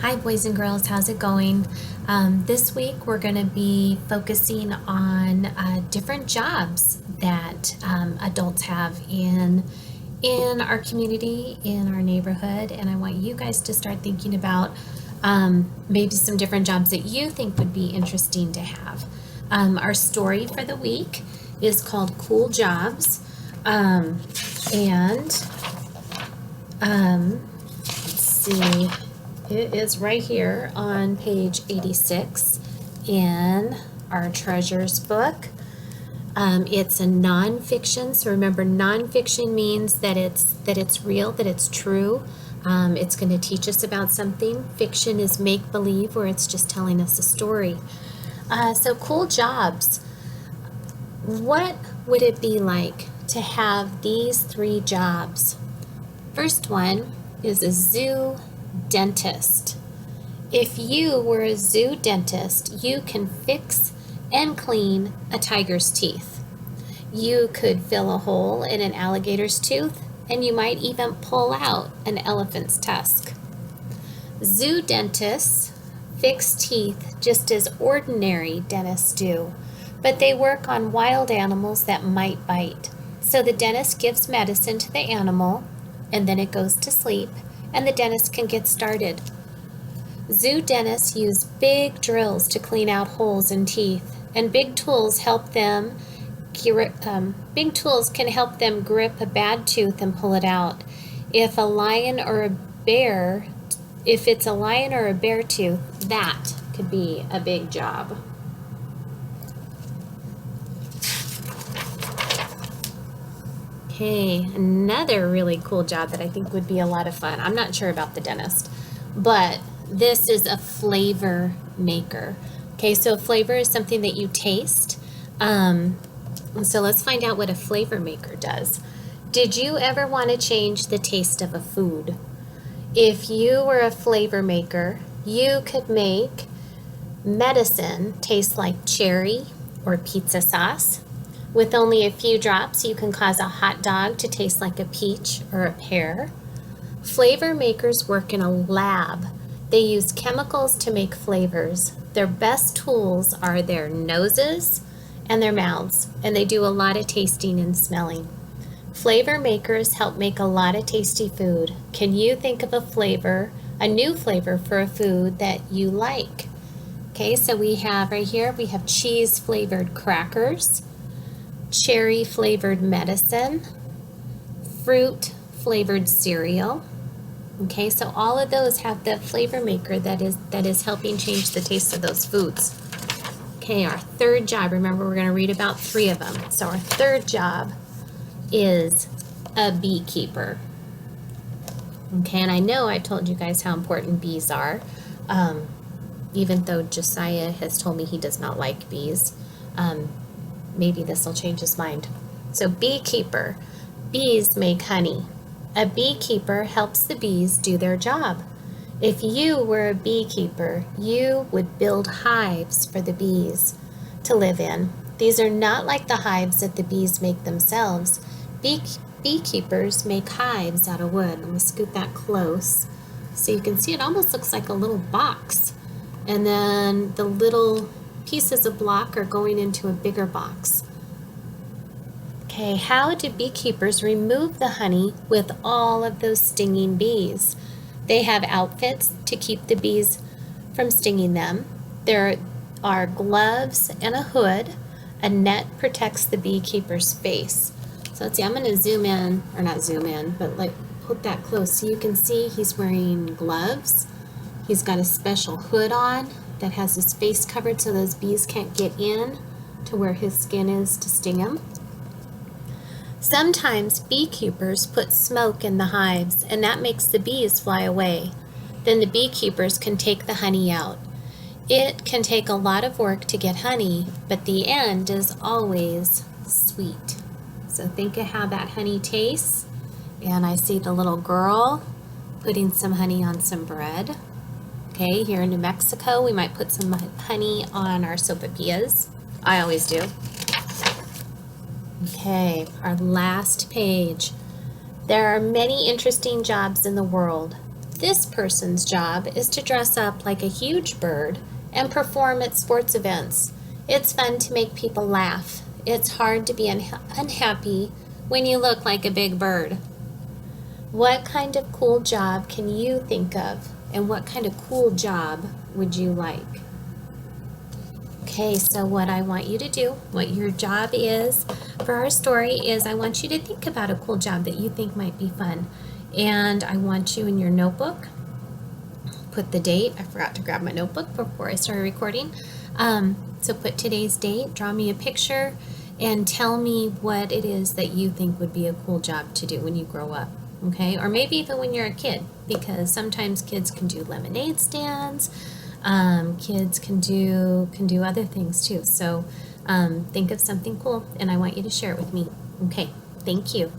Hi boys and girls, how's it going? This week we're going to be focusing on different jobs that adults have in our community, in our neighborhood, and I want you guys to start thinking about maybe some different jobs that you think would be interesting to have. Our story for the week is called Cool Jobs, and let's see. It is right here on page 86 in our treasures book. It's a nonfiction, so remember, nonfiction means that it's real, that it's true. It's going to teach us about something. Fiction is make-believe, where it's just telling us a story. So cool jobs. What would it be like to have these 3 jobs? First one is a zoo dentist. If you were a zoo dentist, you can fix and clean a tiger's teeth. You could fill a hole in an alligator's tooth, and you might even pull out an elephant's tusk. Zoo dentists fix teeth just as ordinary dentists do, but they work on wild animals that might bite. So the dentist gives medicine to the animal, and then it goes to sleep, and the dentist can get started. Zoo dentists use big drills to clean out holes in teeth, and big tools can help them grip a bad tooth and pull it out. If it's a lion or a bear tooth, that could be a big job. Okay, another really cool job that I think would be a lot of fun. I'm not sure about the dentist, but this is a flavor maker. Okay, so a flavor is something that you taste. So let's find out what a flavor maker does. Did you ever want to change the taste of a food? If you were a flavor maker, you could make medicine taste like cherry or pizza sauce. With only a few drops, you can cause a hot dog to taste like a peach or a pear. Flavor makers work in a lab. They use chemicals to make flavors. Their best tools are their noses and their mouths, and they do a lot of tasting and smelling. Flavor makers help make a lot of tasty food. Can you think of a new flavor for a food that you like? Okay, so we have right here, we have cheese flavored crackers, cherry flavored medicine, fruit flavored cereal. Okay, so all of those have the flavor maker that is helping change the taste of those foods. Okay, our third job, remember we're going to read about 3 of them. So our third job is a beekeeper. Okay, and I know I've told you guys how important bees are, even though Josiah has told me he does not like bees. Maybe this will change his mind. So beekeeper, bees make honey. A beekeeper helps the bees do their job. If you were a beekeeper, you would build hives for the bees to live in. These are not like the hives that the bees make themselves. Beekeepers make hives out of wood. Let me scoot that close so you can see it almost looks like a little box. And then the little pieces of block are going into a bigger box. Okay, how do beekeepers remove the honey with all of those stinging bees? They have outfits to keep the bees from stinging them. There are gloves and a hood. A net protects the beekeeper's face. So let's see, I'm going to zoom in, or not zoom in, but like put that close so you can see he's wearing gloves. He's got a special hood on that has his face covered so those bees can't get in to where his skin is to sting him. Sometimes beekeepers put smoke in the hives, and that makes the bees fly away. Then the beekeepers can take the honey out. It can take a lot of work to get honey, but the end is always sweet. So think of how that honey tastes. And I see the little girl putting some honey on some bread. Okay, here in New Mexico, we might put some honey on our sopapillas. I always do. Okay, our last page. There are many interesting jobs in the world. This person's job is to dress up like a huge bird and perform at sports events. It's fun to make people laugh. It's hard to be unhappy when you look like a big bird. What kind of cool job can you think of? And what kind of cool job would you like? Okay, so what I want you to do, what your job is for our story is I want you to think about a cool job that you think might be fun. And I want you in your notebook, put the date. I forgot to grab my notebook before I started recording. So put today's date, draw me a picture, and tell me what it is that you think would be a cool job to do when you grow up. Okay, or maybe even when you're a kid, because sometimes kids can do lemonade stands. Kids can do other things too. So think of something cool, and I want you to share it with me. Okay, thank you.